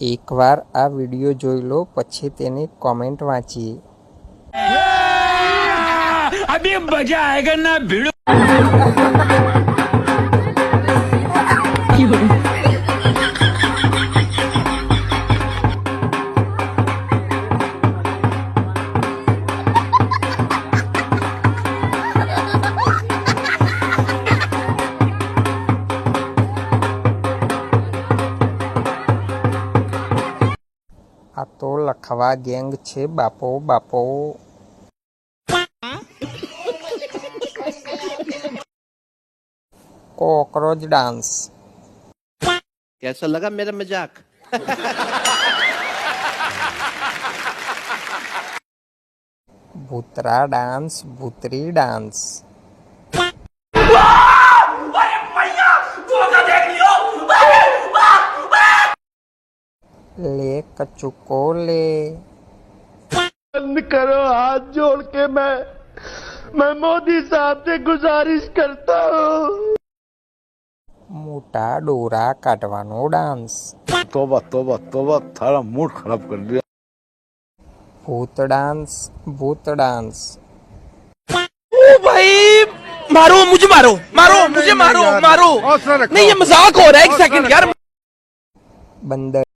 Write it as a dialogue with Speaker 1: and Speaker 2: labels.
Speaker 1: એકવાર આ વિડિયો જોઈ લો, પછી તેની કોમેન્ટ વાંચીએ.
Speaker 2: अभी मजा आएगा ना भिड़ो.
Speaker 1: આ તો લખવા ગેંગ છે બાપો બાપો. Cockroach dance.
Speaker 3: कैसा लगा मेरा मजाक?
Speaker 1: ભૂતરા ડાન્સ, ભૂતરી ડાન્સ. ले कचुको ले.
Speaker 4: बंद करो हाथ जोड़ के मैं मोदी साहब से गुजारिश करता हूँ.
Speaker 1: મોટા ડોરા કાઢવાનો ડાન્સ.
Speaker 4: तोबा तोबा तोबा थारा मूड खराब कर दिया.
Speaker 1: ભૂત ડાન્સ, ભૂત ડાન્સ.
Speaker 5: ओ भाई मारो मुझे, मारो मारो मुझे, मारो मारो नहीं, ये मजाक हो रहा है. एक सेकंड यार.
Speaker 1: બંદર.